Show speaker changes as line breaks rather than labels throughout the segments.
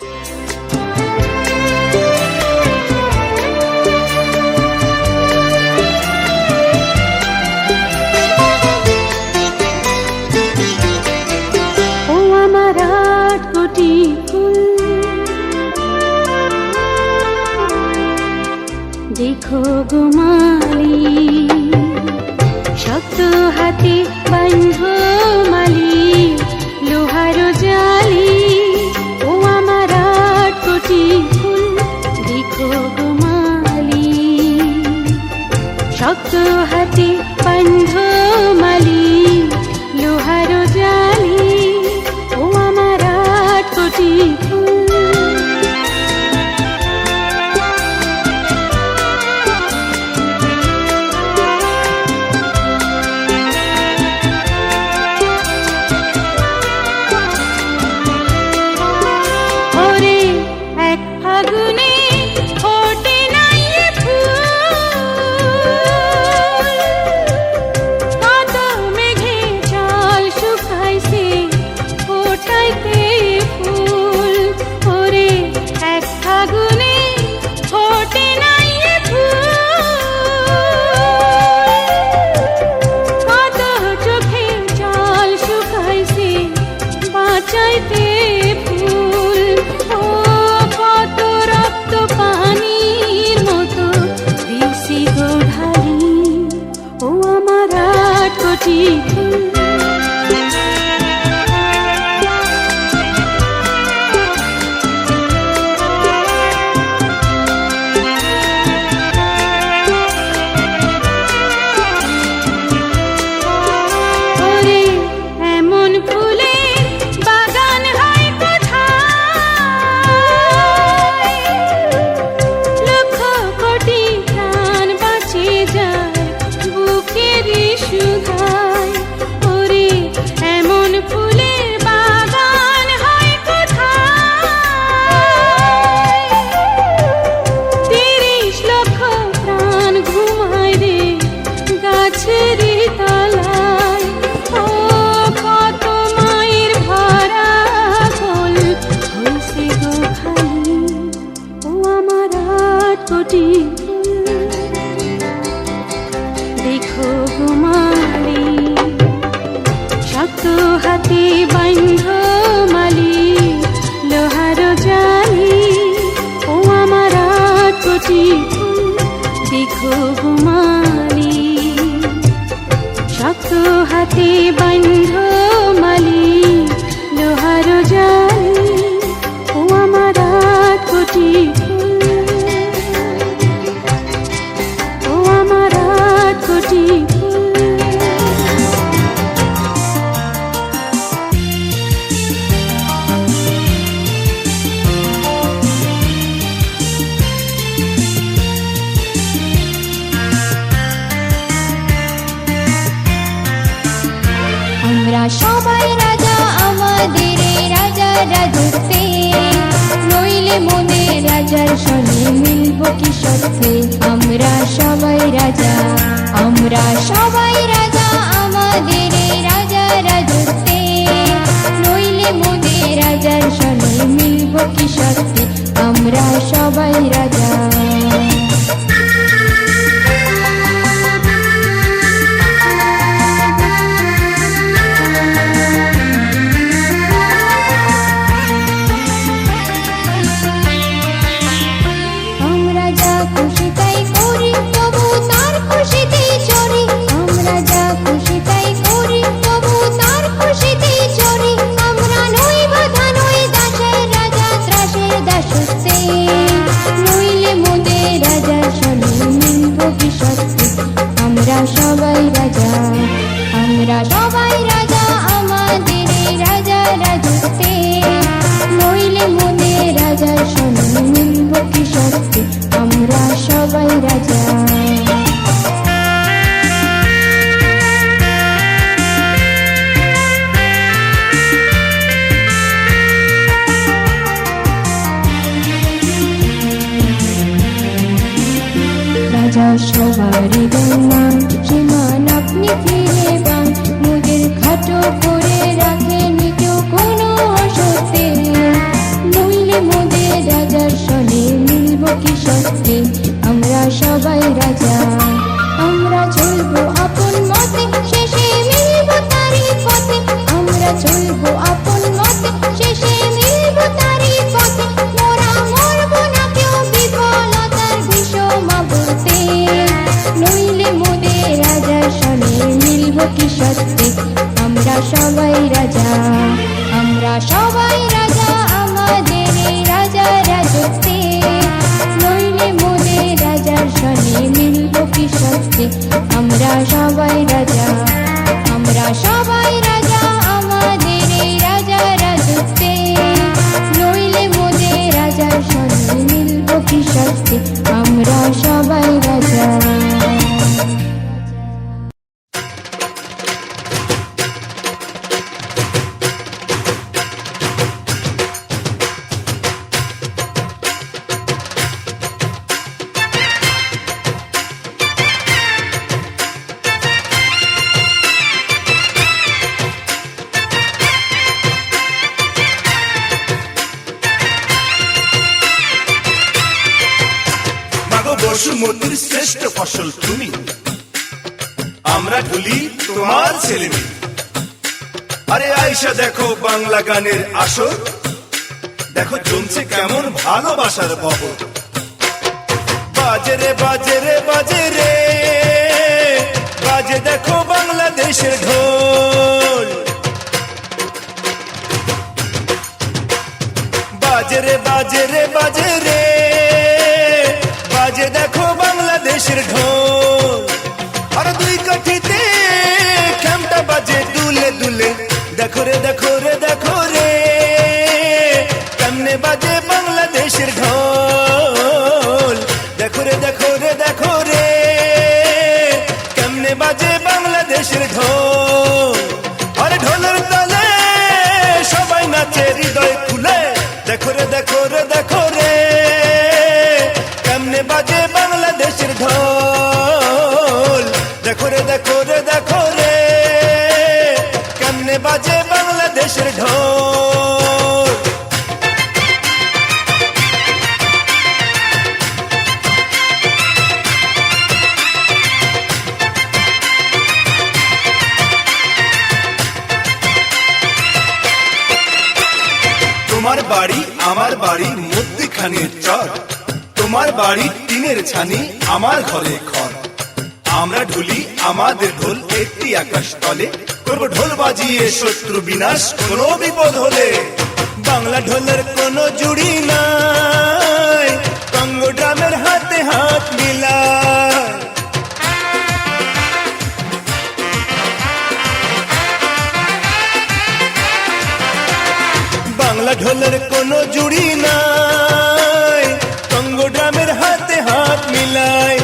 देखो गुमाली शक्त हाथे बंधो माली लोहारो जाली ओ आमार 8 कोटी फुल देखो गुमाली शक्त हाथे बंधो माली लोहारो जाली ओ आमार 8 कोटी फुल देखो गुमाली शक्त हाथे बंधो माली लोहारो जाली ओ आमार 8 कोटी फुल देखो गुमाली शक्त हाथे बंधो माली लोहारो जाली ओ आमार 8 कोटी
আমরা সবাই রাজা আমাদের রাজা রাজত্বে নইলে মনে রাজার সঙ্গে মিলব কি সত্যে আমরা সবাই রাজা আমাদের রাজা রাজত্বে নইলে মনে রাজার সঙ্গে মিলব কি সত্যে আমরা সবাই রাজা সবারই গান সীমান আপনি ফিরে পান মুদের খাটো করে রাখেন কেউ কোনো অসত্যে নইলে সবাই রাজা আমাদের এই রাজা রাজত্বে নইলে মোদের রাজার সনে মিলব কি সত্যি আমরা সবাই রাজা আমাদের এই রাজা রাজত্বে নইলে মোদের রাজার সনে মিলব কি সত্যি আমরা সবাই রাজা
বসুমতির শ্রেষ্ঠ ফসল তুমি আমরা ঢুলি তোমার ছেলে মেয়ে আরে আয়শা দেখো বাংলা গানের আসর দেখো জমছে কেমন ভালোবাসার বহর বাজে রে বাজে রে বাজে রে বাজে দেখো বাংলাদেশের ঢোল বাজে রে বাজে রে বাজে রে বাজে দেখো বাংলাদেশের ঢোল আর দুই কাঠিতে খেমটা বাজে দুলে দুলে দেখো রে দেখো রে দেখো রে কেমনে বাজে বাংলাদেশের ঢোল দেখো রে দেখো রে দেখো রে কেমনে বাজে বাংলাদেশের ঢোল আর ঢোলের তালে সবাই নাচে হৃদয় খুলে দেখো রে দেখো রে দেখো রে কেমনে বাজে বাংলাদেশের ঢোল দেখো রে দেখো রে দেখো রে কেমনে বাজে বাংলাদেশের ঢোল তোমার বাড়ি আমার বাড়ি মধ্যখানের চর তোমার বাড়ি টিনের ছানি আমার ঘরে ঘর আমরা ঢুলি আমাদের ঢোল একটি আকাশ তলে করবো ঢোল বাজিয়ে শত্রু বিনাশ কোনো বিপদ হলে বাংলা ঢোলের কোনো জুড়ি নাই কঙ্গো ড্রামের হাতে হাত মিলায় বাংলা ঢোলের কোনো জুড়ি নাই কঙ্গো ড্রামের হাতে হাত মিলায়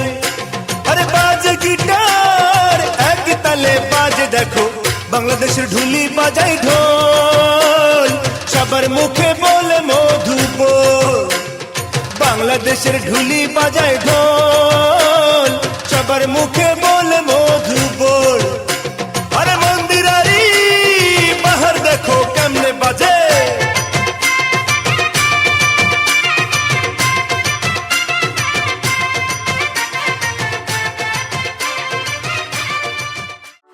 আরে বাজে গিটার এক তালে বাজে দেখো বাংলাদেশের ঢুলি বাজাই ঢোল সবার মুখে বলে মধু বল বাংলাদেশের ঢুলি বাজাই ঢোল সবার মুখে বলে মধু বল আরে মন্দিরারি বাহার দেখো কেমনে বাজে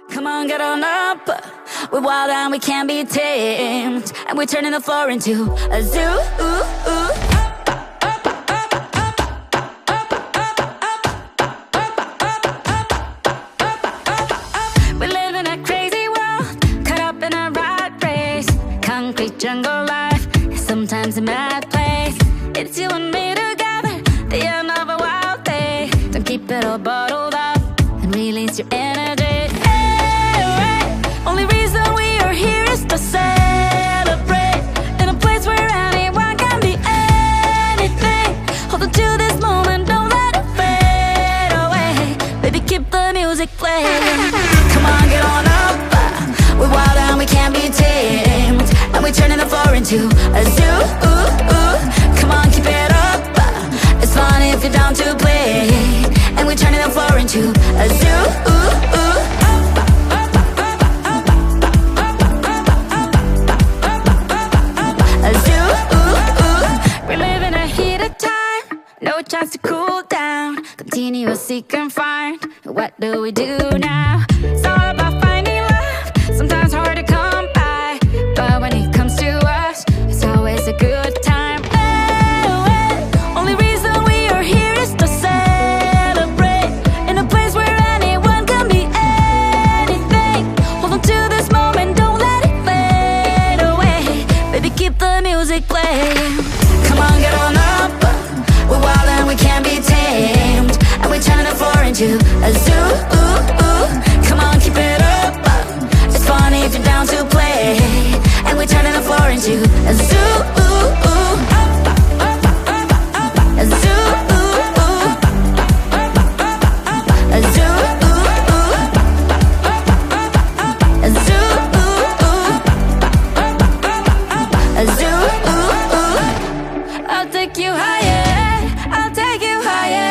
Come on, get on up. We're wild and we can't be tamed, and we're turning the floor into a zoo. We live in a crazy world, caught up in a rat race. Concrete jungle life, sometimes a mad place. It's you and me together, the end of a wild day. Don't keep it all bottled up and release your energy. Only reason we are here is to celebrate in a place where anyone can be anything. Hold on to this moment, don't let it fade away. Baby, keep the music playing. Come on, get on up. We're wild and we can't be tamed, and we're turning the floor into a zoo. Come on, keep it up. It's fun if you're down to play, and we're turning the floor into a zoo. No chance to cool down, continuously confined. What do we do now? It's all about finding love, sometimes hard to come by, but when it comes to us, it's always a good time. Only reason we are here is to celebrate in a place where anyone can be anything. Hold on to this moment, don't let it fade away. into a zoo. Come on, keep it up. It's fun if you're down to play, and we're turning the floor into a zoo. A zoo. A zoo. A zoo. A zoo. I'll take you higher. I'll take you higher.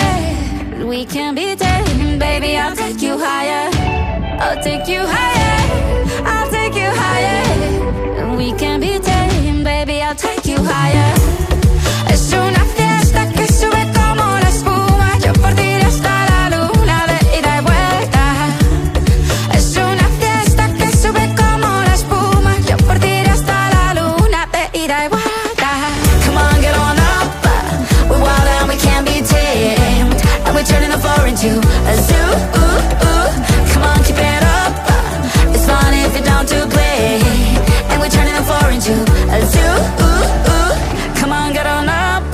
We can be taken, baby. I'll take you higher. I'll take you higher. I'll take you higher. We can be taken, baby. I'll take you higher. Es una fiesta que sube como la espuma. Yo por ti iré hasta la luna de ida y vuelta. Es una fiesta que sube como la espuma. Yo por ti iré hasta la luna de ida y vuelta. Come on, get on up. We're wild and we can't be tamed, and we're turning the floor into a zoo. Come on, keep it up. It's fun if you're down to play, and we're turning the floor into a zoo. Come on, get on up.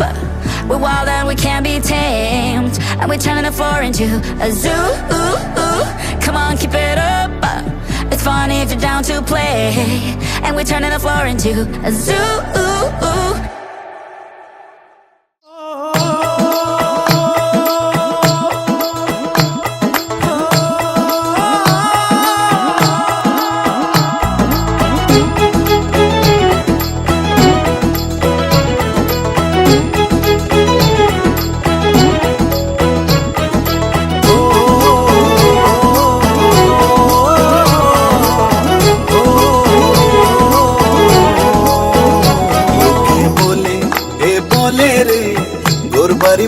We're wild and we can't be tamed, and we're turning the floor into a zoo. Come on, keep it up. It's fun if you're down to play, and we're turning the floor into a zoo.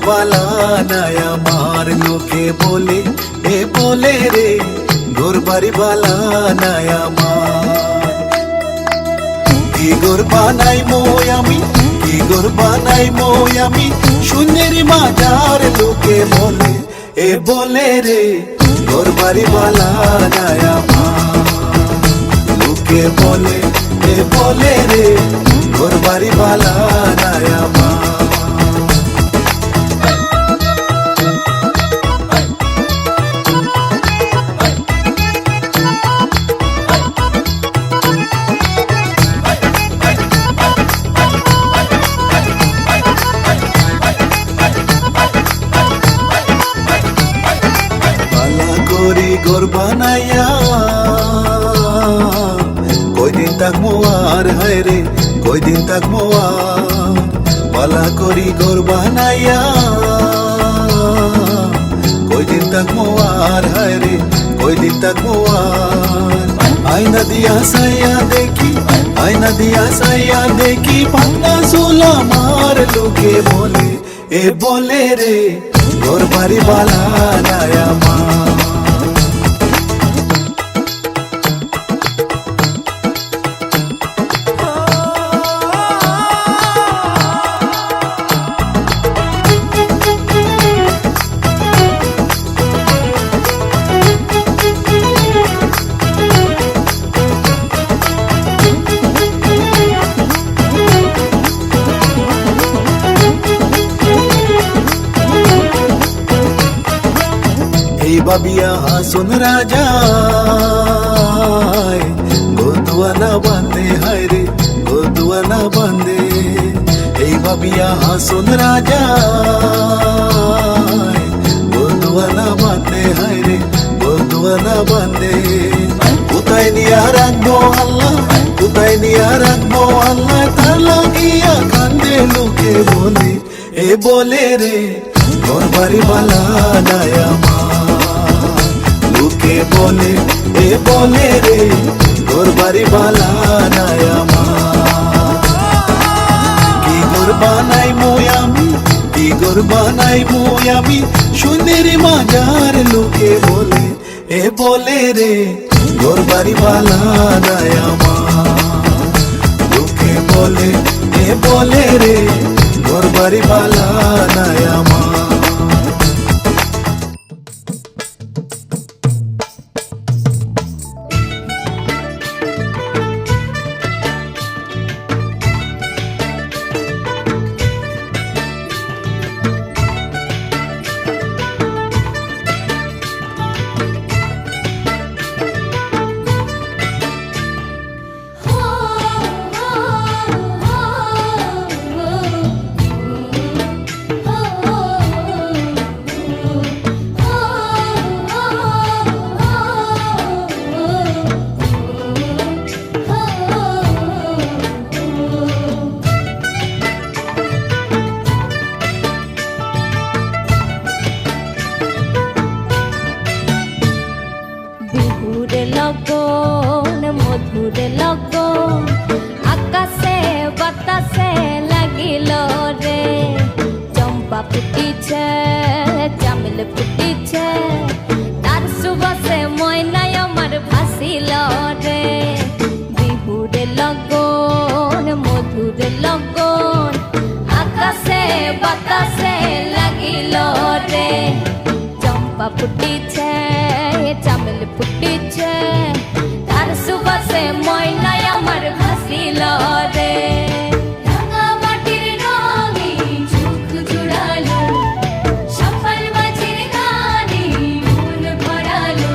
বালা নায়া মার লোকে বলে এ বলে রে গোরবারি বালা নায়া মার কি গোর বানাই মই আমি কি গোর বানাই মই আমি শূন্যের মাজার লোকে বলে এ বলে রে গোরবারি বালা নায়া মার লোকে বলে এ বলে রে গোরবারি বালা নায়া মার গোর বানাইয়া কয়দিন থাকবো আর হায় রে কয়দিন থাকবো আর পালা করি গোর বানাইয়া কয়দিন থাকবো আর হায় রে কয়দিন থাকবো আর আয়না দিয়া সাইয়া দেখি আয়না দিয়া সাইয়া দেখি পান্না সোলা মার লোকে বলে এ বলে রে গোর বাড়ি বালা নায়া মা বাবিয়া হাসুন রাজা গোদুয়ানা বান্ধে হায় রে গোদুয়ানা বান্ধে এই বাবিয়া হাসুন রাজা গোদুয়ানা বান্ধে হায় রে গোদুয়ানা বান্ধে কোথায় নিয়া রাখবো আল্লাহ কোথায় নিয়া রাখবো আল্লাহ তার লাগিয়া কান্দে লোকে বলে এ বলে রে ঘর বাড়ি বালা নায়া মা লোকে বলে এ বলে রে গোর বাড়ি বালা নায়া মা কি গোর বানাই মই আমি কি গোর বানাই মই আমি শূন্যের মাজার লোকে বলে এ বলে রে গোর বাড়ি বালা নায়া মা লোকে বলে এ বলে রে গোর বাড়ি বালা নায়া মা
বিহুরে লগন আকাশে বাতাসে লাগিল রে চম্পা ফুটিছে চামেল ফুটিছে তার সুবাসে ময়নায় আমার ভাসিল রে বিহুরে লগন মধুরে লগন আকাশে বাতাসে লাগিল রে চম্পা ফুটিছে চামেল ফুটিছে তার সুবাসে ময়নায় আমার ভাসিল রে রাঙা মাটির রঙে চোখ জুড়ালো সফল মাঝের গানে মন ভরালো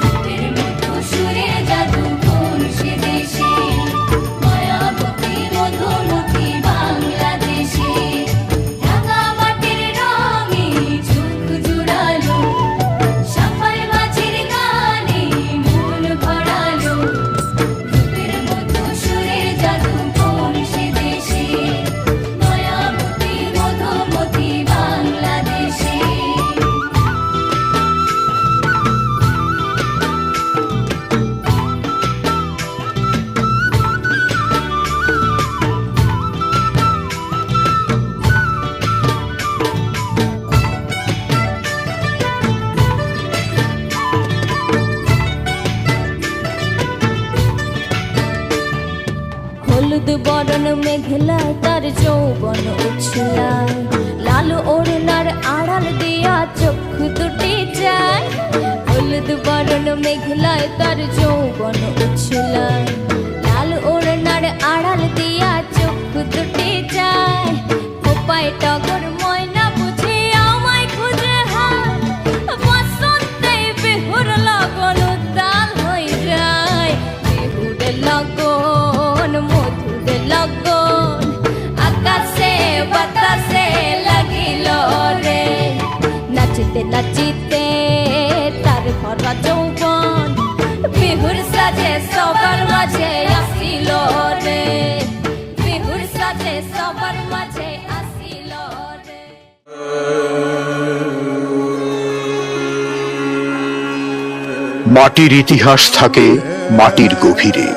রূপের মতো সুরে জাদু কোন সে দেশে মায়াবতী মধুমতি বাংলাদেশে রাঙা মাটির রঙে চোখ জুড়ালো সফল মাঝের গানে মন ভরালো রূপের মতো সুরে জাদু কোন সে দেশে মায়াবতী মধুমতি বাংলাদেশে হলুদ বরণ মেঘলায় তার যৌবন উছলায় লাল ওড়নার আড়াল দিয়া চক্ষু দুটি যায় হলুদ বরণ মেঘলায় তার যৌবন উছলায় লাল ওড়নার আড়াল দিয়া চক্ষু দুটি যায় খোপায় টগর ময়না বুঝে আমায় খুঁজে হায় বসন্তে বিহুর লগন উদ্দাল হয়ে যায় বিহুর লগন মধুর লগন আকাশে বাতাসে লাগিল রে নাচিতে নাচিতে তার ভরা যৌবন বিহুর সাজে সবার মাঝে আসিল রে বিহুর সাজে সবার মাঝে আসিল রে
মাটির ইতিহাস থাকে মাটির গভীরে।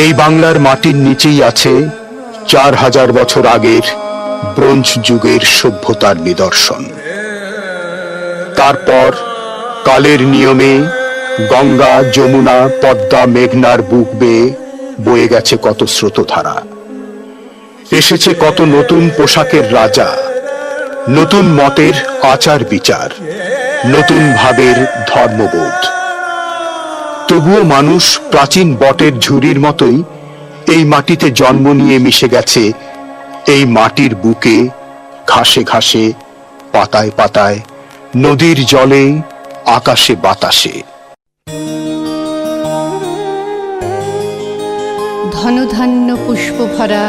এই বাংলার মাটির নিচেই আছে 4000 বছর আগের ব্রোঞ্জ যুগের সভ্যতার নিদর্শন। তারপর কালের নিয়মে গঙ্গা, যমুনা, পদ্মা, মেঘনার বুক বেয়ে বয়ে গেছে কত স্রোতধারা। এসেছে কত নতুন পোশাকের রাজা, নতুন মতের আচার বিচার, নতুন ভাবের ধর্মবোধ। তবুও মানুষ প্রাচীন বটের ঝুড়ির মতোই এই মাটিতে জন্ম নিয়ে মিশে গেছে এই মাটির বুকে, ঘাসে ঘাসে, পাতায় পাতায়, নদীর জলে, আকাশে বাতাসে।
ধনধান্য পুষ্পভরা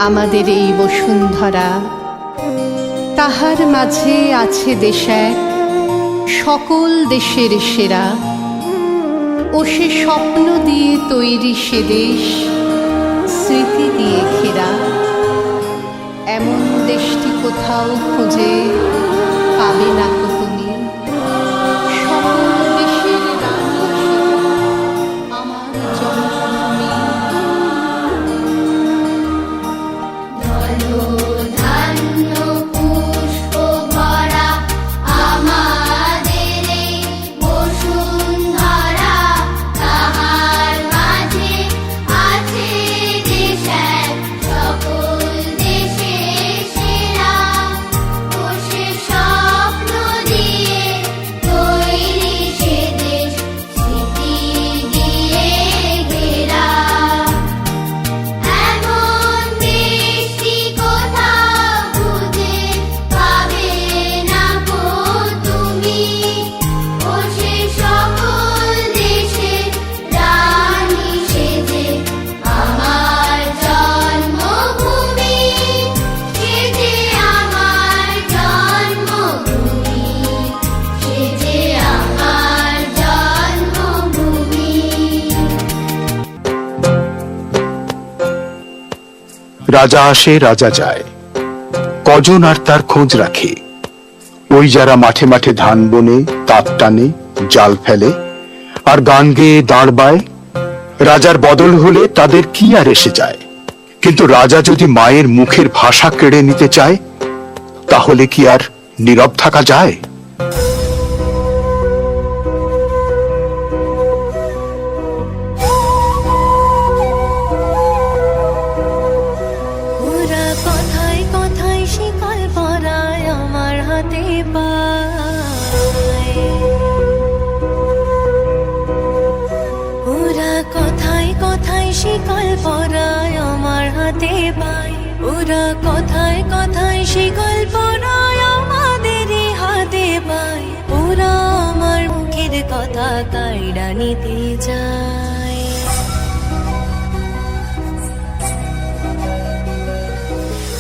আমাদের এই বসুন্ধরা, তাহার মাঝে আছে দেশ এক সকল দেশের সেরা। ও সে স্বপ্ন দিয়ে তৈরি সে দেশ, স্মৃতি দিয়ে ঘেরা। এমন দেশটি কোথাও খুঁজে পাবে না কো তুমি। সকল দেশের রানী সে আমার জন্মভূমি।
ধনধান্য পুষ্প ভরা আমাদের এই বসুন্ধরা, তাহার মাঝে আছে দেশ এক সকল দেশের সেরা। ও সে স্বপ্ন দিয়ে তৈরি সে দেশ, স্মৃতি দিয়ে ঘেরা। এমন দেশটি কোথাও খুঁজে পাবে না কো তুমি। ও সে সকল দেশের রানী সেজে আমার জন্মভূমি, সেজে আমার জন্মভূমি, সেজে আমার জন্মভূমি।
রাজা আসে রাজা যায়, কজন আর তার খোঁজ রাখে। ওই যারা মাঠে মাঠে ধান বনে, তাপ টানে, জাল ফেলে, আর গান গেয়ে দাঁড় বায়। রাজার বদল হলে তাদের কি আর এসে যায়, কিন্তু রাজা যদি মায়ের মুখের ভাষা কেড়ে নিতে চায়, তাহলে কি আর নীরব থাকা যায়?
ওরা কথায় কথায় শিকল পরায় আমার হাতে পায়। ওরা কথায় কথায় শিকল পরায় আমার হাতে পায়। ওরা কথায় কথায় শিকল পরায় আমাদেরই হাতে পায়। ওরা আমার মুখের কথা কাইড়া নিতে যায়।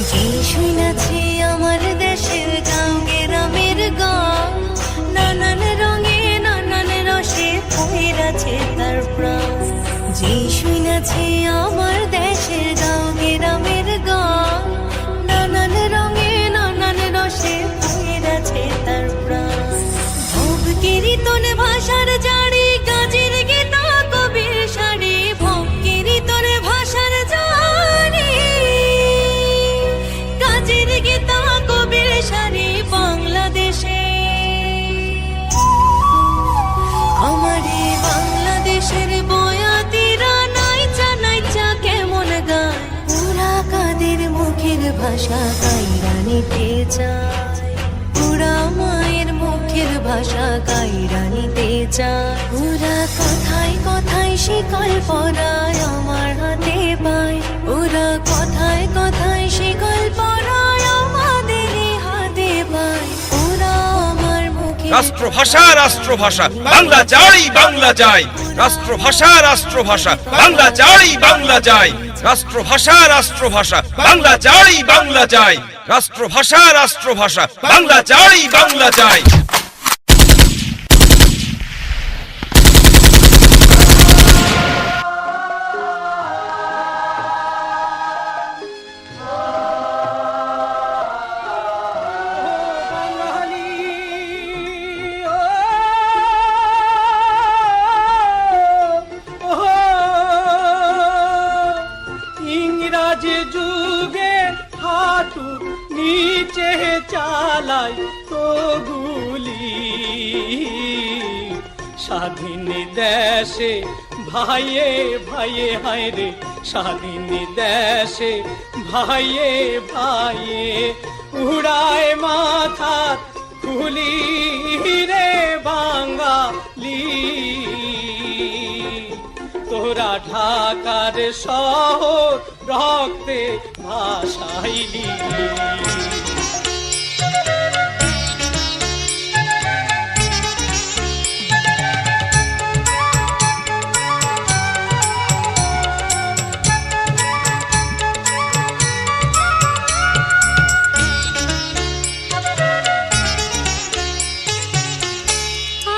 যে শুনেছি আমার দেশের গাঁও গ্রামের গান, নানান রঙে নানান রসে পইরাছে তার প্রাণ। যে শুনেছি আমার দেশের গাঁও গ্রামের গান, নানান রঙে নানান রসে পইরাছে তার প্রাণ। ভোগ কীর্তন ভাষার জাড়ি, গাজের গীতা কবির শাড়ি। ভোগ কীর্তন ভাষার জাড়ি, গাজের গীতা কবির শাড়ি বাংলাদেশে। আমার এই বাংলাদেশের বয়াতিরা নাইচা নাইচা কেমন গায়। ওরা কাদের মুখের ভাষা কাইরা নিতে চায়। ওরা মায়ের মুখের ভাষা কাইরা নিতে চায়। ওরা কথায় কথায় শিকল পরায় আমার হাতে পায়। ওরা কথায় কথায় শিকল পরায় আমাদের হাতে পায়। ওরা আমার মুখের
রাষ্ট্রভাষা রাষ্ট্রভাষা বাংলা যাই বাংলা যায়। রাষ্ট্রভাষা রাষ্ট্রভাষা বাংলা যাই বাংলা যায়। রাষ্ট্রভাষা রাষ্ট্রভাষা বাংলা যাই বাংলা যায়। রাষ্ট্রভাষা রাষ্ট্রভাষা বাংলা যাই বাংলা যায়।
ইংরাজ যুগে হাঁটু নিচে চালাই তো গুলি। স্বাধীন দেশে ভাইয়ে ভাইয়ে হায় রে, স্বাধীন দেশে ভাইয়ে ভাইয়ে উড়ায় মাথা খুলি রে বাঙালি। তোরা ঢাকার শহর রক্তে ভাসাইলি।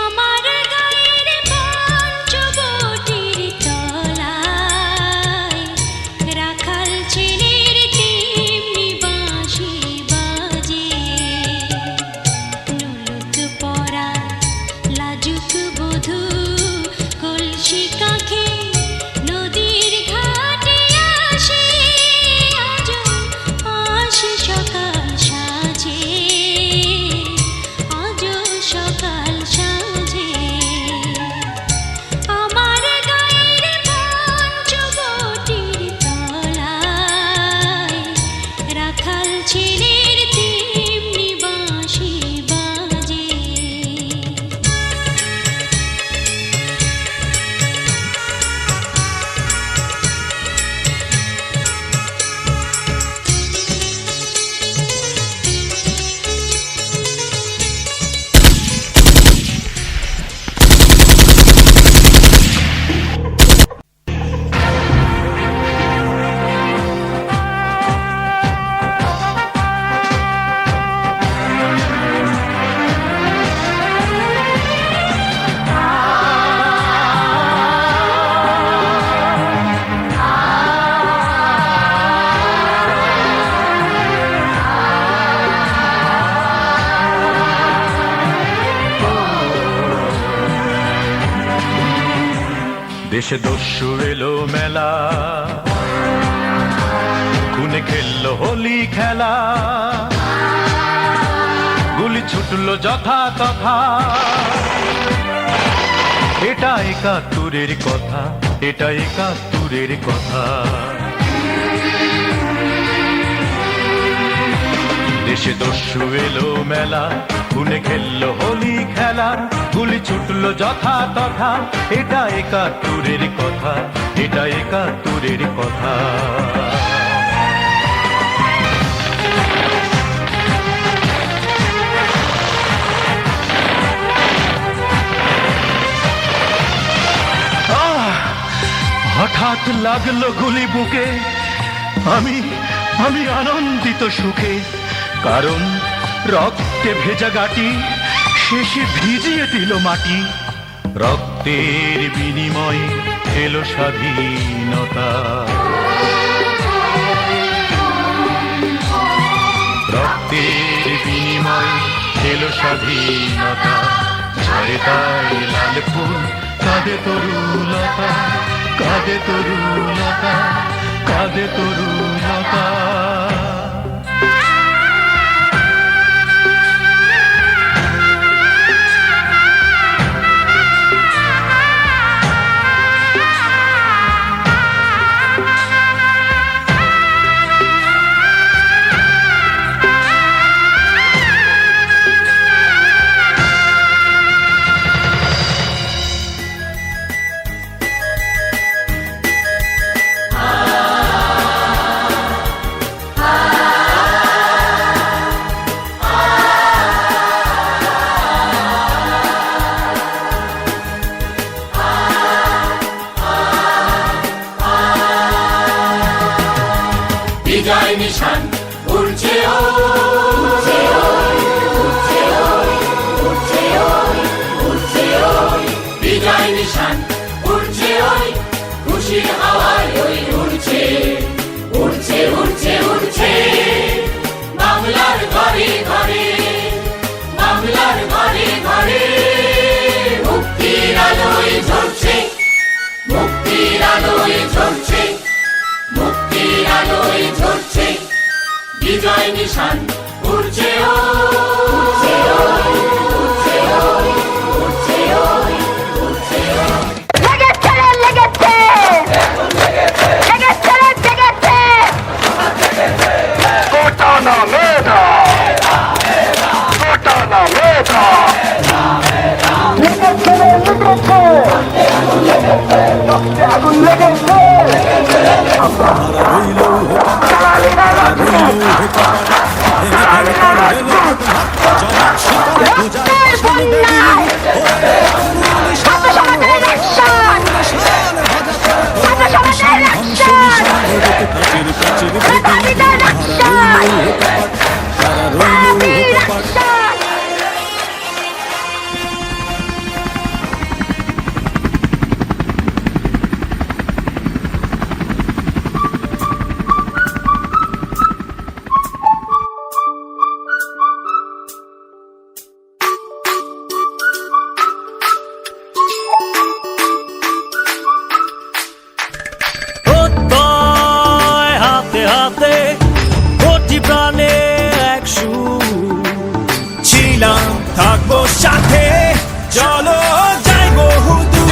আমার গায়ের পঞ্চবটির তলায় রাখাল ছেলের তেমনি বাঁশি বাজে। নুলুক পরা লাজুক বধূ কলসি কাঁখে নদীর ঘাটে আসে। আজও আসে সকাল সাজে, আজও সকাল সাজে। আমার গায়ের পঞ্চবটির তলায় রাখাল ছেলের তেমনি বাঁশি বাজে।
দেশে দস্যু এলো মেলা, খুনে খেললো হোলি খেলা, গুলি ছুটলো যথা তথা। এটা ৭১-এর কথা, এটা ৭১-এর কথা। দেশে দস্যু এলো মেলা, খুনে খেললো হোলি খেলা, গুলি ছুটলো যথা তথা। এটা ৭১-এর কথা, এটা ৭১-এর কথা। হঠাৎ লাগলো গুলি বুকে, আমি আনন্দিত সুখে, কারণ রক্তে ভেজা গাটি শেষে ভিজিয়ে দিল মাটি। রক্তের বিনিময়ে এলো স্বাধীনতা, রক্তের বিনিময়ে এলো স্বাধীনতা। ঝরে তাই লাল ফুল, কাঁদে তরুলতা, কাঁদে তরুলতা, কাঁদে তরুলতা।
বিজয় নিশান উড়ছে উড়ছে উড়ছে উড়ছে উড়ছে বিজয় নিশান উড়ছে খুশির হাওয়ায় উড়ছে উড়ছে উড়ছে উড়ছে। বাংলার ঘরে ঘরে, বাংলার ঘরে ঘরে মুক্তির আলোয় ঝরছে, মুক্তির আলোয় ঝরছে, মুক্তির আলোয় ঝরছে। বিজয় নিশান উড়ছে উড়ছে উড়ছে উড়ছে উড়ছে। লেগেছে লেগেছে লেগেছে লেগেছে
কোটানা মেধা, কোটানা মেধা, লেগেছে লেগেছে আগুন লেগেছে।
থাকবো সাথে, চলো যাই বহুদূর।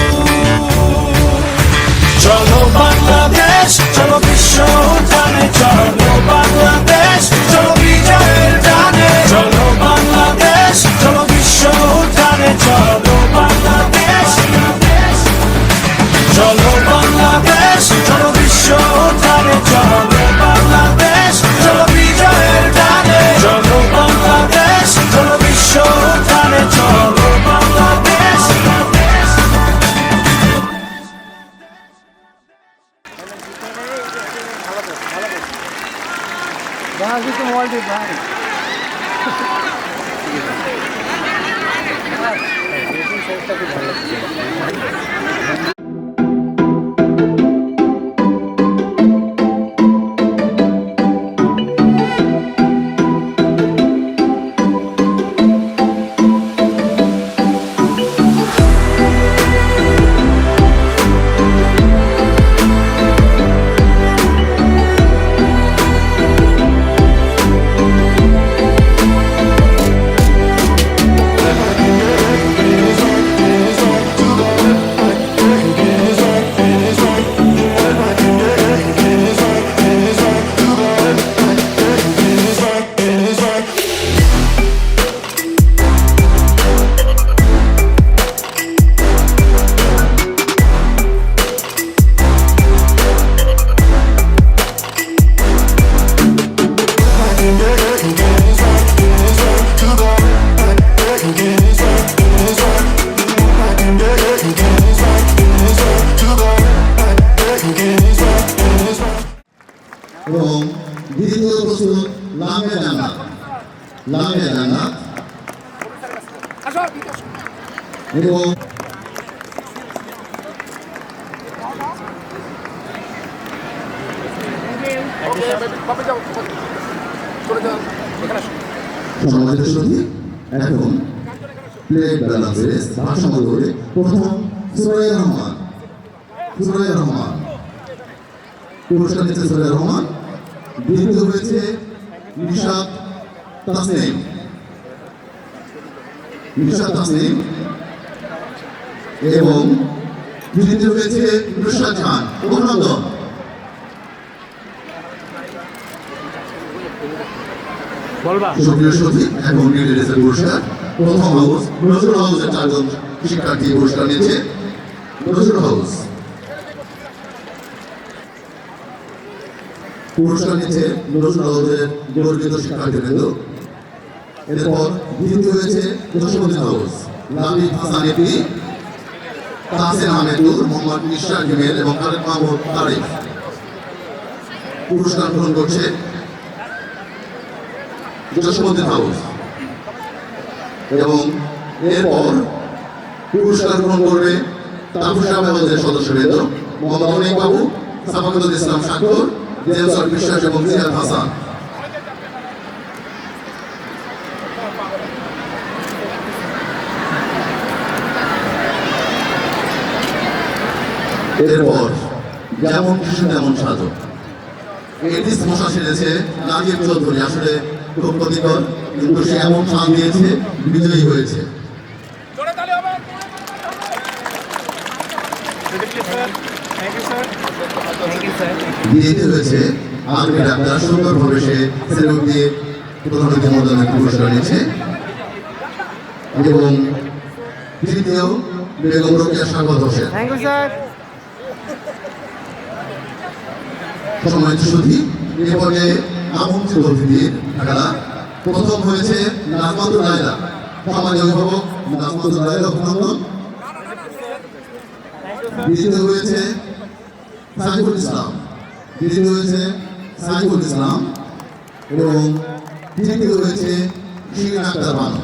চলো বাংলাদেশ, চলো বিশ্ব উঠানে, চলো বাংলাদেশ, চলো বিজয়ের টানে। চলো বাংলাদেশ, চলো বিশ্ব উঠানে, চলো বাংলাদেশ, চলো বাংলাদেশ, চলো বিশ্ব উঠানে, চলো বাংলাদেশ, চলো বিজয়ের টানে। চলো বাংলাদেশ, চলো বিশ্ব উঠানে, চলো বাংলাদেশ।
লামিয়া জান্নাত, লামিয়া জান্নাত এবং সম্মানিত সুধী, এখন প্লেট ব্যালেন্স রেস ভারসাম্য করে প্রথম সুরাইয়া রহমান, সুরাইয়া রহমান পুরস্কার নিচ্ছে সুরাইয়া রহমান, দ্বিতীয় হয়েছে নিশাত তাসনিম, নিশাত তাসনিম এবং তৃতীয় হয়েছে নুসরাত জাহান। অভিনন্দন। সুপ্রিয় সুধী, এখন রিলে রেসের পুরস্কার প্রথম হাউস নজরুল হাউসের 4 জন শিক্ষার্থী পুরস্কার নিয়েছে। নজরুল হাউস পুরস্কার নিচ্ছে নজরুল হাউসের গর্বিত শিক্ষার্থীবৃন্দ। এরপর দ্বিতীয় হয়েছে জসীমউদ্দিন হাউস, লাবিব হাসান এপি, তাসির আহমেদুর, মোহাম্মদ ইশরাক হিমেল এবং খালেদ মাহমুদ তারিফ। পুরস্কার গ্রহণ করছে জসীমউদ্দিন হাউস এবং এরপর পুরস্কার গ্রহণ করবে তাপসা হাউসের সদস্যবৃন্দ মোহাম্মদ অনিক বাবু, সাফাকুল ইসলাম স্বাক্ষর, জেমস বিশ্বাস এবং জিয়াদ হাসান। এরপর যেমন কৃষ্ণ তেমন সাজো, এডিস মশা সেরেছে নাজিব চৌধুরী, আসলে খুব ক্ষতিকর, কিন্তু সে এমন সাজ দিয়েছে, বিজয়ী হয়েছে। বিজয়ী হয়েছে আরবি ডাক্তার, সুন্দরভাবে সে সেলুট দিয়ে প্রধান অতিথি মহোদয়ের পুরস্কার নিয়েছে এবং তৃতীয় বেগম রোকেয়া স্বাগত হোসেন। সম্মানিত সুধী, এ পর্যায়ে আমন্ত্রিত অতিথির খেলা প্রথম হয়েছে নাজমাতুল লায়লা, সম্মানীয় অভিভাবক নাজমাতুল লায়লা, অভিনন্দন। দ্বিতীয় হয়েছে সাইফুল ইসলাম, তৃতীয় হয়েছে সাইফুল ইসলাম এবং তৃতীয় হয়েছে শিরিন আক্তার বানু।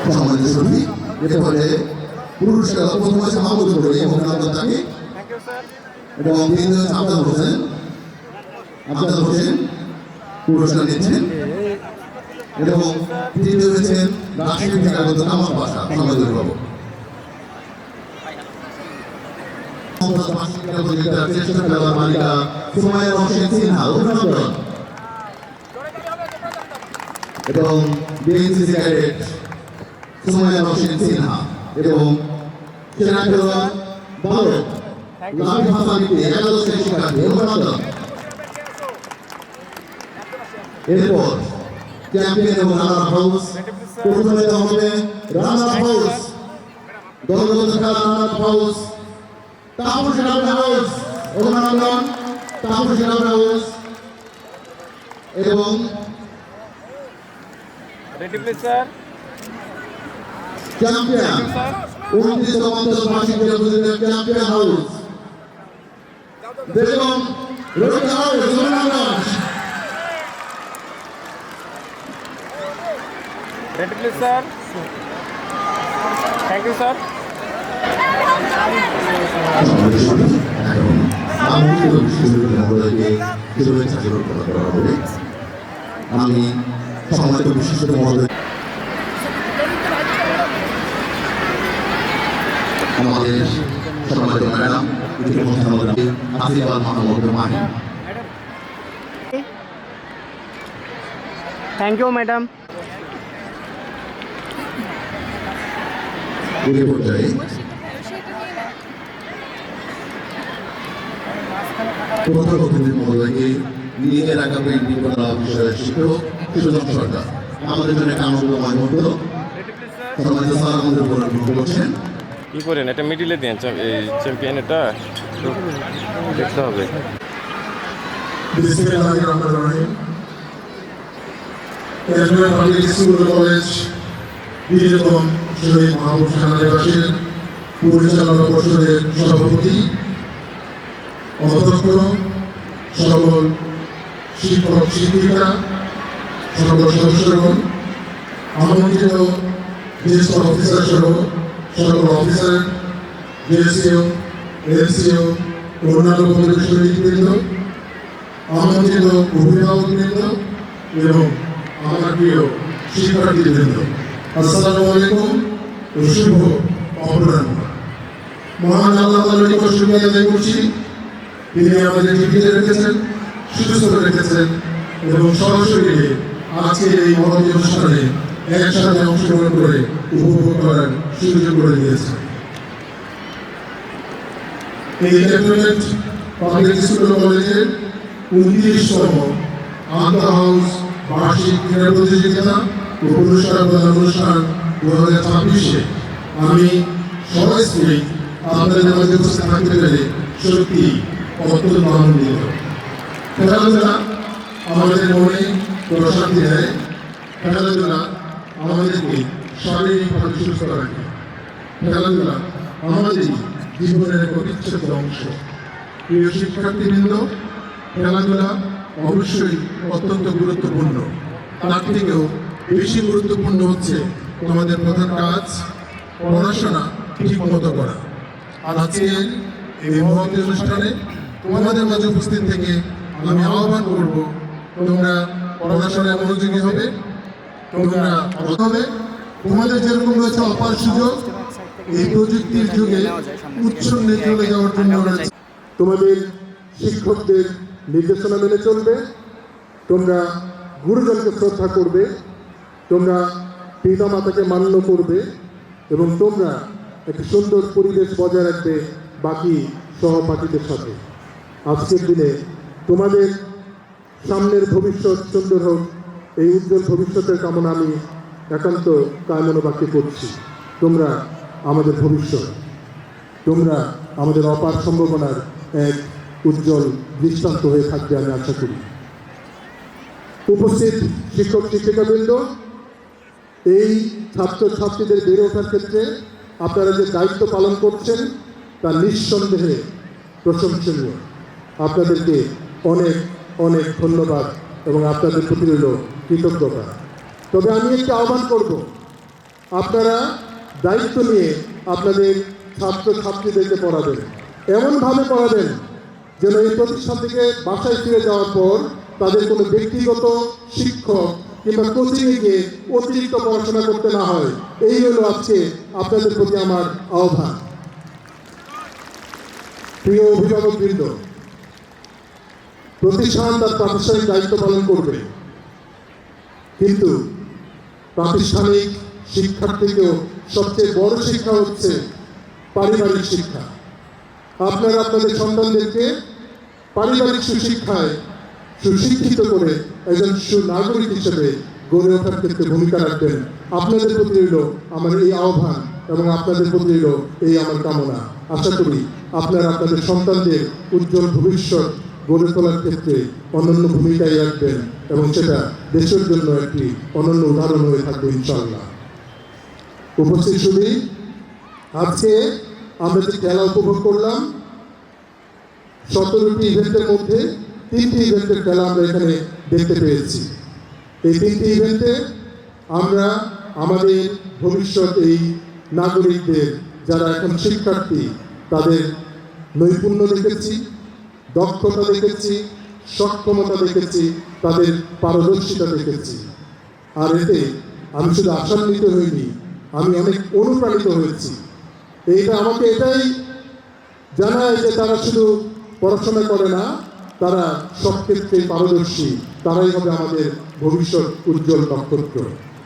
সম্মানিত সুধী, এ পর্যায়ে পুরস্কার প্রথম হয়েছে মাহমুদুল করিম এবং তাকে এবং দ্বিতীয় হয়েছে আফজাল হোসেন, আফজাল হোসেন পুরস্কার নিচ্ছেন এবং তৃতীয় হয়েছেন রাজশাহী থেকে আগত নামাজ পাশা, সম্মানিত অভিভাবক। প্রতিযোগিতার শ্রেষ্ঠ খেলোয়াড় মালিকা সুমাইয়া রশিদ সিনহা, অভিনন্দন। এবং বিএনসিসি ক্যাডেট সুমাইয়া রশিদ সিনহা এবং সেরা খেলোয়াড় বালক লাবিব হাসান ইতি, একাদশ শ্রেণীর শিক্ষার্থী, অভিনন্দন। এরপর চ্যাম্পিয়ন এবং রানার হাউস, প্রথমে হবে রানার হাউস, দলগত খেলা রানার হাউস তাপস হাউস, অভিনন্দন তাপস হাউস এবং চ্যাম্পিয়ন 29 বার্ষিক champion house Begum Rokeya house, অভিনন্দন। আমি সম্মানিত বিশিষ্ট মহোদয়, আমাদের সম্মানিত ম্যাডাম, আশীর্বাদ Mahmud Mahi.
Thank you madam.
এই পর্যায়ে প্রধান অতিথি মহোদয়কে নিজের আঁকা পেন্টিং করা বিষয়ের শিক্ষক সুজন সরকার, আমাদের জন্য একটা আনন্দময় মুহূর্ত। সম্মানিত স্যার আমাদের উপর গ্রহণ করছেন।
কি করেন এটা মিডিলে দেন, এই চ্যাম্পিয়ন এটা দেখতে হবে।
বিসমিল্লাহিররহমানিররহিম। এজমির পাবলিক স্কুল কলেজ দ্বিতীয়তম শহীদ মাহবুব খান নিবাসীর
পরিচালনা পর্ষদের সভাপতি, অধ্যক্ষ, সকল শিক্ষক শিক্ষিকা, সকল সদস্যগণ, আমন্ত্রিত জ্যেষ্ঠ অফিসার সহ সকল অফিসার, জেসিও, এলসিও, অন্যান্য পরিবেশবৃন্দ, আমন্ত্রিত অভিভাবকবৃন্দ এবং আমার প্রিয় শিক্ষার্থীবৃন্দ, আসসালামু আলাইকুম ও শুভ অপরাহ্ন। মহান আল্লাহ তাআলার নিকট শুকরিয়া আদায় করছি, তিনি আমাদের জীবিত রেখেছেন, সুস্থ রেখেছেন এবং সরাসরি আজকের এই মহৎ অনুষ্ঠানে একসাথে অংশগ্রহণ করে উপভোগ করার সুযোগ করে দিয়েছেন। এই ক্যান্টনমেন্ট পাবলিক স্কুল কলেজের 29তম আন্তঃ হাউস বার্ষিক ক্রীড়া প্রতিযোগিতা ও পুরস্কার প্রদান অনুষ্ঠান 2026-এ আমি সরাসরি আপনাদের মাঝে উপস্থিত থাকতে পেরে সত্যি অত্যন্ত আনন্দিত। খেলাধুলা আমাদের মনে প্রশান্তি দেয়, খেলাধুলা আমাদেরকে শারীরিকভাবে সুস্থ রাখে, খেলাধুলা আমাদের জীবনের এক অবিচ্ছেদ্য অংশ। প্রিয় শিক্ষার্থীবৃন্দ, খেলাধুলা অবশ্যই অত্যন্ত গুরুত্বপূর্ণ, তার থেকেও বেশি গুরুত্বপূর্ণ হচ্ছে তোমাদের প্রধান কাজ পড়াশোনা ঠিক মতো করা। আর আজকের এই মহৎ অনুষ্ঠানে তোমাদের মাঝে উপস্থিত থেকে আমি আহ্বান করব, তোমরা পড়াশোনায় মনোযোগী হবে, তোমরা হবে, তোমাদের যেরকম রয়েছে অপার সুযোগ এই প্রযুক্তির যুগে উচ্ছন্নে চলে যাওয়ার জন্য রয়েছে। তোমাদের শিক্ষকদের নির্দেশনা মেনে চলবে, তোমরা গুরুজনকে শ্রদ্ধা করবে, তোমরা পিতা মাতাকে মান্য করবে এবং তোমরা একটি সুন্দর পরিবেশ বজায় রাখবে বাকি সহপাঠীদের সাথে। আজকের দিনে তোমাদের সামনের ভবিষ্যৎ সুন্দর হোক, এই উজ্জ্বল ভবিষ্যতের কামনা আমি একান্ত কায়মনোবাক্যে করছি। তোমরা আমাদের ভবিষ্যৎ, তোমরা আমাদের অপার সম্ভাবনার এক উজ্জ্বল দৃষ্টান্ত হয়ে থাকবে আমি আশা করি। উপস্থিত শিক্ষক শিক্ষিকাবৃন্দ, এই ছাত্রছাত্রীদের বেড়ে ওঠার ক্ষেত্রে আপনারা যে দায়িত্ব পালন করছেন তা নিঃসন্দেহে প্রশংসনীয়। আপনাদেরকে অনেক অনেক ধন্যবাদ এবং আপনাদের প্রতি রইল কৃতজ্ঞতা। তবে আমি একটি আহ্বান করব, আপনারা দায়িত্ব নিয়ে আপনাদের ছাত্রছাত্রীদেরকে পড়াবেন, এমনভাবে পড়াবেন যেন এই প্রতিষ্ঠান থেকে বাসায় ফিরে যাওয়ার পর তাদের কোনো ব্যক্তিগত শিক্ষক কিংবা কোচিংয়ে গিয়ে অতিরিক্ত পড়াশোনা করতে না হয়। এই হলো আজকে আপনাদের প্রতি আমার আহ্বান। প্রিয় অভিভাবকবৃন্দ, প্রতিষ্ঠান তার প্রাতিষ্ঠানিক দায়িত্ব পালন করবে, কিন্তু প্রাতিষ্ঠানিক শিক্ষার থেকেও সবচেয়ে বড় শিক্ষা হচ্ছে পারিবারিক শিক্ষা। আপনারা আপনাদের সন্তানদেরকে পারিবারিক সুশিক্ষায় সুশিক্ষিত করে একজন সুনাগরিক হিসেবে গড়ে ওঠার ক্ষেত্রে ভূমিকা রাখবেন। আপনাদের প্রতি রইল আমার এই আহ্বান এবং আপনাদের প্রতি রইল এই আমার কামনা। আশা করি আপনারা আপনাদের সন্তানদের উজ্জ্বল ভবিষ্যৎ গড়ে তোলার ক্ষেত্রে অনন্য ভূমিকায় রাখবেন এবং সেটা দেশের জন্য একটি অনন্য উদাহরণ হয়ে থাকবে ইনশাআল্লাহ। উপস্থিত শুধু আজকে আমরা যে খেলা উপভোগ করলাম, 17টি ইভেন্টের মধ্যে 3টি ইভেন্টের খেলা আমরা এখানে দেখতে পেয়েছি। এই 3টি ইভেন্টে আমরা আমাদের ভবিষ্যৎ এই নাগরিকদের যারা এখন শিক্ষার্থী তাদের নৈপুণ্য দেখেছি, দক্ষতা দেখেছি, সক্ষমতা দেখেছি, তাদের পারদর্শিতা দেখেছি। আর এতে আমি শুধু আশান্বিত হইনি, আমি অনেক অনুপ্রাণিত হয়েছি। এইটা আমাকে এটাই জানায় যে তারা শুধু পড়াশোনা করে না, তারা সব ক্ষেত্রে পারদর্শী, তারাই হবে আমাদের ভবিষ্যৎ উজ্জ্বল নক্ষত্র।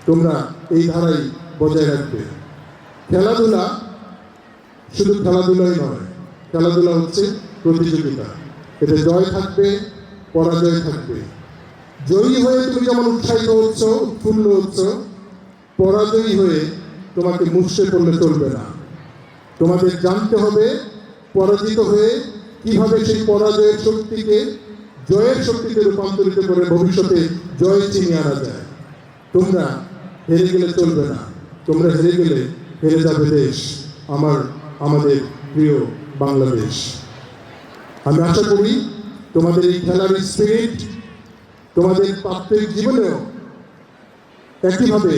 তোমরা এই ধারাই বজায় রাখবে। খেলাধুলা শুধু খেলাধুলাই নয়, খেলাধুলা হচ্ছে প্রতিযোগিতা। এতে জয় থাকবে, পরাজয় থাকবে। জয়ী হয়ে তুমি যেমন উৎসাহিত হচ্ছ, উৎফুল্ল হচ্ছ, পরাজয়ী হয়ে তোমাকে মুষড়ে পড়লে চলবে না। তোমাদের জানতে হবে পরাজিত হয়ে কিভাবে সেই পরাজয়ের শক্তিকে জয়ের শক্তিতে রূপান্তরিত করে ভবিষ্যতে জয় চিনিয়ে আনা যায়। তোমরা হেরে গেলে চলবে না, তোমরা হেরে গেলে হেরে যাবে দেশ। আমার আমাদের প্রিয় বাংলাদেশ। আমি আশা করি তোমাদের এই খেলার স্পিরিট তোমাদের প্রাত্যহিক জীবনেও একইভাবে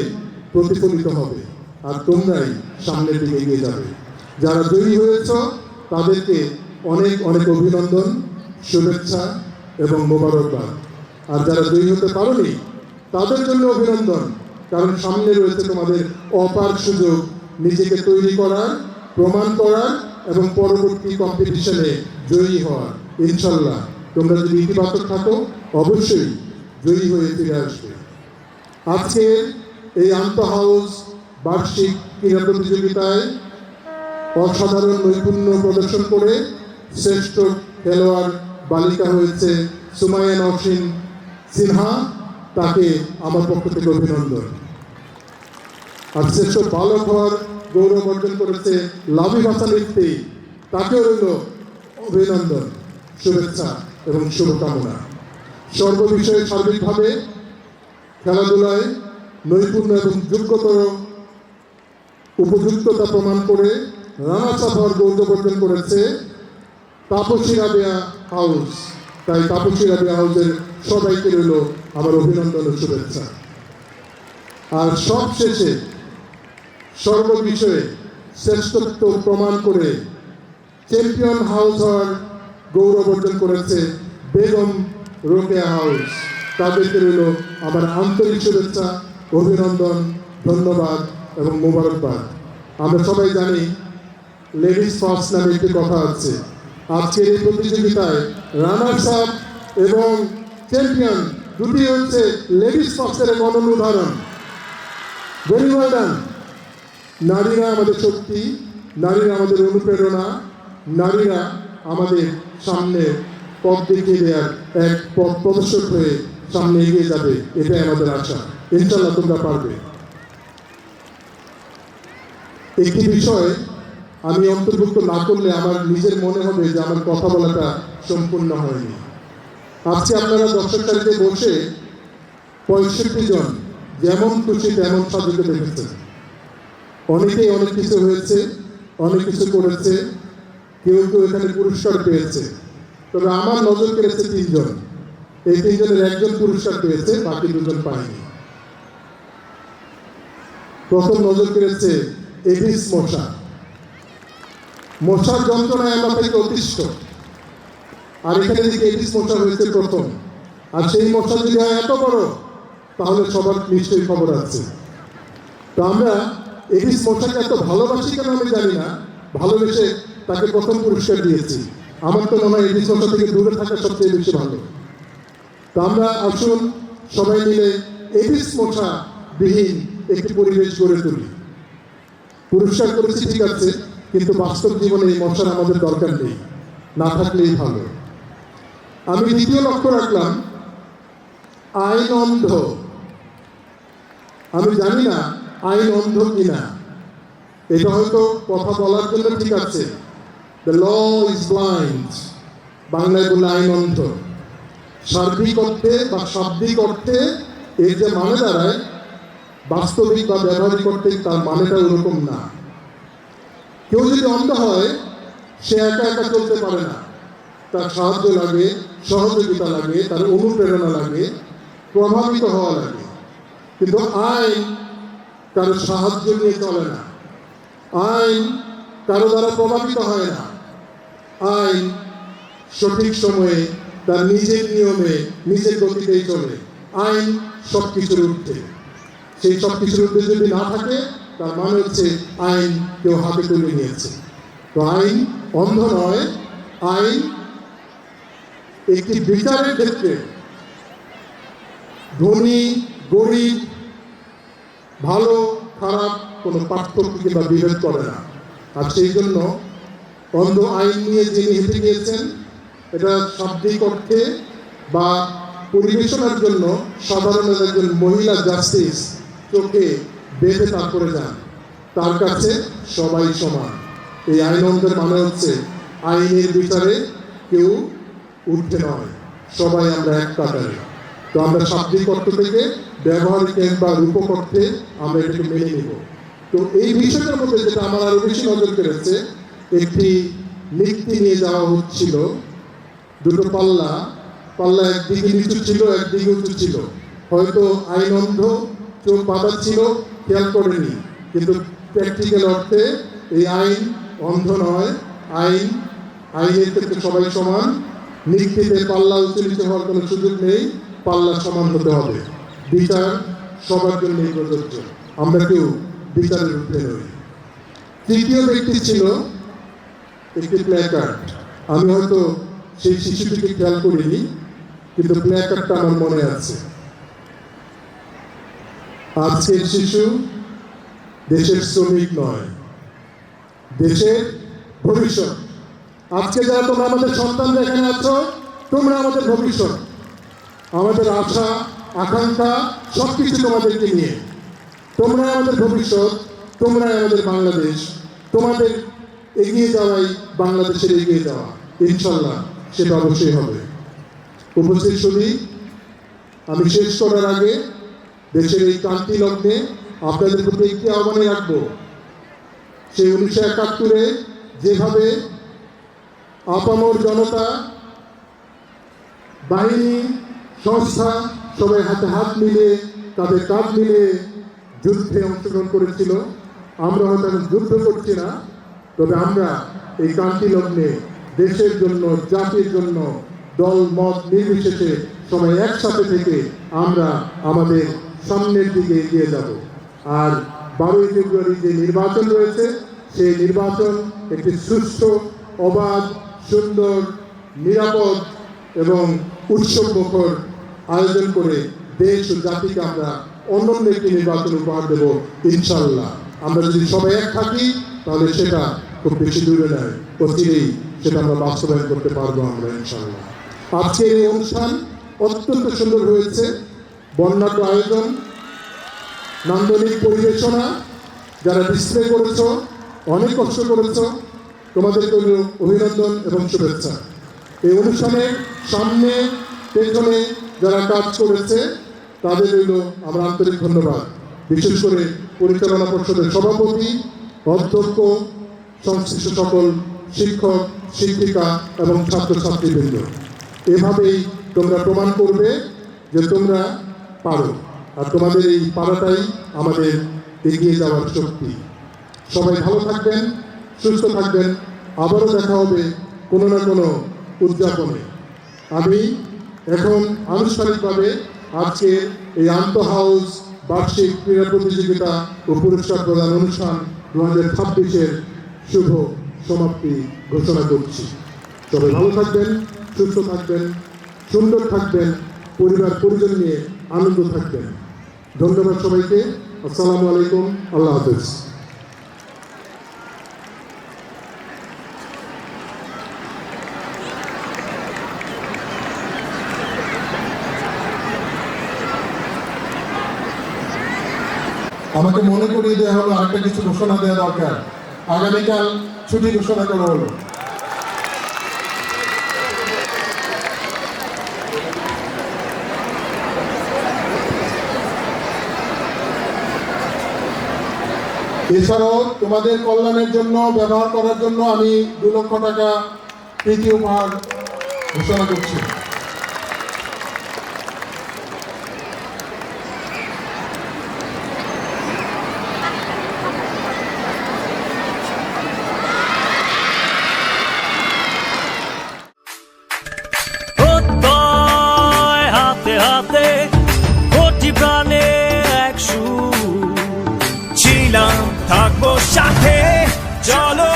প্রতিফলিত হবে, আর তোমরাই সামনের দিকে এগিয়ে যাবে। যারা জয়ী হয়েছ তাদেরকে অনেক অনেক অভিনন্দন, শুভেচ্ছা এবং মোবারকবাদ। আর যারা জয়ী হতে পারোনি তাদের জন্য অভিনন্দন, কারণ সামনে রয়েছে তোমাদের অপার সুযোগ নিজেকে তৈরি করার, প্রমাণ করার এবং পরবর্তী কম্পিটিশনে জয়ী হওয়ার। ইনশাল্লাহ তোমরা যদি ইতিবাচক থাকো অবশ্যই জয়ী হয়ে ফিরে আসবে। আজকে এই আন্তঃ হাউস বার্ষিক ক্রীড়া প্রতিযোগিতায় অসাধারণ নৈপুণ্য প্রদর্শন করে শ্রেষ্ঠ খেলোয়াড় বালিকা হয়েছে সুমাইয়া নওশিন সিনহা, তাকে আমার পক্ষ থেকে অভিনন্দন। আর শ্রেষ্ঠ বালক হওয়ার গৌরব অর্জন করেছে লাবিব হাসান ইফতি, তাকেও রইল অভিনন্দন, শুভেচ্ছা এবং শুভকামনা। সর্ববিষয়ে সার্বিকভাবে খেলাধুলায় নৈপুণ্য এবং যোগ্যতর উপযুক্ততা প্রমাণ করে রানার্স আপ হওয়ার গৌরব অর্জন করেছে তাপসী রাবেয়া হাউস। তাই তাপসী রাবেয়া হাউসের সবাইকে রইল আমার অভিনন্দন ও শুভেচ্ছা। আর সবশেষে সর্ববিষয়ে শ্রেষ্ঠত্ব প্রমাণ করে চ্যাম্পিয়ন হাউস হওয়ার গৌরব অর্জন করেছে বেগম রোকেয়া হাউস। তাদেরকে রইল আমার আন্তরিক শুভেচ্ছা, অভিনন্দন, ধন্যবাদ এবং মোবারকবাদ। আমরা সবাই জানি লেডিস ফার্স্ট নামে একটি কথা আছে। আজকের এই প্রতিযোগিতায় রানার্স আপ এবং চ্যাম্পিয়ন দুটি হচ্ছে লেডিস ফার্স্টের এক অনন্য উদাহরণ। Very well done. নারীরা আমাদের শক্তি, নারীরা আমাদের অনুপ্রেরণা, নারীরা আমাদের সামনে পথ দেখিয়ে দেওয়ার এক পথ প্রদর্শক হয়ে সামনে এগিয়ে যাবে, এটাই আমাদের আশা। ইনশাল্লাহ তোমরা পারবে। একটি বিষয় আমি অন্তর্ভুক্ত না করলে আমার নিজের মনে হবে যে আমার কথা বলাটা সম্পূর্ণ হয়নি। আজকে আপনারা দর্শক সারিতে বসে 65 জন যেমন খুশি তেমন সাজুকে দেখেছেন। অনেকেই অনেক কিছু হয়েছে, অনেক কিছু করেছে, কেউ কেউ এখানে পুরস্কার পেয়েছে। তবে আমার নজর কেড়েছে 3 জন। এই 3 জনের একজন পুরস্কার পেয়েছে, বাকি 2 জন পায়নি। প্রথম নজর কেড়েছে এডিস মশা। মশার যন্ত্রণায় আমরা থেকে অতিষ্ঠ, আর এখানে দিকে এডিস মশা হয়েছে প্রথম। আর সেই মশা যদি হয় এত বড়, তাহলে সবার নিশ্চয়ই খবর আছে। তো আমরা এডিস মশাকে এত ভালোবাসি কেন আমি জানি না, ভালোবেসে তাকে প্রথম পুরস্কার দিয়েছি। আমার তো মনে হয় এডিস মশা থেকে দূরে থাকা সবচেয়ে বেশি ভালো। তো আমরা আসুন সবাই মিলে এডিস মশা বিহীন একটি পরিবেশ গড়ে তুলি। পুরস্কার করেছি ঠিক আছে, কিন্তু বাস্তব জীবনে এই মশার আমাদের দরকার নেই, না থাকলেই ভালো। আমি দ্বিতীয় লক্ষ্য রাখলাম আইন অন্ধ। আমি জানি না আইন অন্ধ কিনা, এটা হয়তো কথা বলার জন্য ঠিক আছে। দ্য ল ইজ ব্লাইন্ড, বাংলায় বলে আইন অন্ধ। সার্বিক অর্থে বা শাব্দিক অর্থে এর যে মানে দাঁড়ায়, বাস্তবিক বা ব্যবহারিক অর্থে তার মানেটা ওরকম না। কেউ যদি অন্ধ হয়, সে একা একা চলতে পারে না, তার সাহায্য লাগে, সহযোগিতা লাগে, তার অনুপ্রেরণা লাগে, প্রভাবিত হওয়া লাগে। কিন্তু আইন কারো সাহায্য নিয়ে চলে না, আইন কারো দ্বারা প্রভাবিত হয় না। আইন সঠিক সময়ে তার নিজের নিয়মে নিজের গতিতেই চলে। আইন সব কিছুর ঊর্ধ্বে। সেই সব কিছুর ঊর্ধ্বে যদি না থাকে, তার মানে হচ্ছে আইন কেউ হাতে তুলে নিয়েছে। তো আইন অন্ধ নয়, আইন একটি বিচারের ক্ষেত্রে ধনী গরিব, ভালো খারাপ কোনো পার্থক্য কিংবা বিভেদ করে না। আর সেই জন্য অন্ধ আইন নিয়ে যিনি হেঁটে গিয়েছেন, এটা শাব্দিক অর্থে বা পরিবেশনার জন্য সাধারণ একজন মহিলা জাস্টিস চোখে বেঁধে তারপরে যান, তার কাছে সবাই সমান। এই আইন অন্ধের মানে হচ্ছে আইনের বিচারে কেউ ঊর্ধ্বে নয়, সবাই আমরা এক কাতারে। তো আমরা শাব্দিক অর্থ থেকে ব্যবহারিক বা রূপক অর্থে আমরা এটাকে মেনে নিব। তো এই বিষয়টার মধ্যে যেটা আমার আরো বেশি নজর কেড়েছে, একটি লিখতে নিয়ে যাওয়া হচ্ছিল, দুটো পাল্লা একদিকে নিচু ছিল, একদিকে উঁচু ছিল। হয়তো আইন অন্ধ, চোখ বাঁধা ছিল, খেয়াল করেনি, কিন্তু প্র্যাকটিক্যাল অর্থে এই আইন অন্ধ নয়। আইনের ক্ষেত্রে সবাই সমান। লিখতে পাল্লা উঁচু নিচু হওয়ার কোনো সুযোগ নেই, পাল্লা সমান হতে হবে। বিচার সবার জন্য প্রযোজ্য, আমরা কেউ বিচারের ঊর্ধ্বে নই। তৃতীয় ব্যক্তি ছিল একটি প্ল্যাকার্ড। আমি হয়তো সেই শিশুটিকে খেয়াল করিনি, কিন্তু প্ল্যাকার্ডটা আমার মনে আছে। আজকের শিশু দেশের শ্রমিক নয়, দেশের ভবিষ্যৎ। আজকে যারা তোমরা আমাদের সন্তানরা এখানে আছো, তোমরা আমাদের ভবিষ্যৎ, আমাদের আশা আকাঙ্ক্ষা সবকিছু তোমাদেরকে নিয়ে। তোমরা আমাদের ভবিষ্যৎ, তোমরা আমাদের বাংলাদেশ। তোমাদের এগিয়ে যাওয়াই বাংলাদেশের এগিয়ে যাওয়া, ইনশাল্লাহ সেটা অবশ্যই হবে। উপস্থিত শুধু আমি শেষ করার আগে দেশের এই ক্রান্তি লগ্নে আপনাদের প্রতি একটি আহ্বানে রাখবো। সেই 1971 যেভাবে আপামর জনতা, বাহিনী, সংস্থা সবাই হাতে হাত মিলে, কাঁধে কাঁধ মিলে যুদ্ধে অংশগ্রহণ করেছিল, আমরা হয়তো যুদ্ধ করছি না, তবে আমরা এই ক্রান্তি লগ্নে দেশের জন্য, জাতির জন্য, দল মত নির্বিশেষে সবাই একসাথে থেকে আমরা আমাদের সামনের দিকে এগিয়ে যাব। আর 12ই ফেব্রুয়ারি যে নির্বাচন রয়েছে, সেই নির্বাচন একটি সুষ্ঠু, অবাধ, সুন্দর, নিরাপদ এবং উৎসবমুখর আয়োজন করে দেশ ও জাতিকে আমরা অনন্য একটি নির্বাচন উপহার দেব ইনশাল্লাহ। আমরা যদি সবাই এক থাকি তাহলে সেটা খুব বেশি দূরে নয়, অচিরেই সেটা আমরা বাস্তবায়ন করতে পারবো আমরা ইনশাল্লাহ। আজকে এই অনুষ্ঠান অত্যন্ত সুন্দর হয়েছে, বর্ণাঢ্য আয়োজন, নান্দনিক পরিবেশনা, যারা ডিসপ্লে করেছো, অনেক কষ্ট করেছো, তোমাদেরকে অভিনন্দন এবং শুভেচ্ছা। এই অনুষ্ঠানের সামনে পেছনে যারা কাজ করেছে তাদের হইল আমার আন্তরিক ধন্যবাদ। বিশেষ করে পরিচালনা পর্ষদের সভাপতি, অধ্যক্ষ, সংশ্লিষ্ট সকল শিক্ষক, শিক্ষিকা এবং ছাত্রছাত্রীবৃন্দ। এভাবেই তোমরা প্রমাণ করবে যে তোমরা পারো, আর তোমাদের এই পারাটাই আমাদের এগিয়ে যাওয়ার শক্তি। সবাই ভালো থাকবেন, সুস্থ থাকবেন। আবারও দেখা হবে কোনো না কোনো উদযাপনে। আমি এখন আনুষ্ঠানিকভাবে আজকে এই আন্তঃ হাউস বার্ষিক ক্রীড়া প্রতিযোগিতা ও পুরস্কার প্রদান অনুষ্ঠান 2026-এর শুভ সমাপ্তি ঘোষণা করছি। সবাই ভালো থাকবেন, সুস্থ থাকবেন, সুন্দর থাকবেন, পরিবার পরিজন নিয়ে আনন্দ থাকবেন। ধন্যবাদ সবাইকে। আসসালামু আলাইকুম, আল্লাহ হাফেজ। আমাকে মনে করিয়ে দেওয়া হলো আরেকটা কিছু ঘোষণা দেওয়া দরকার। আগামীকাল ছুটি ঘোষণা করা হলো। এছাড়াও তোমাদের কল্যাণের জন্য, ব্যবহার করার জন্য আমি 2 লক্ষ টাকা প্রীতি উপহার ঘোষণা করছি।
হাতে হাতে কোটি প্রাণে এক সুর ছিলাম, থাকবো সাথে, চলো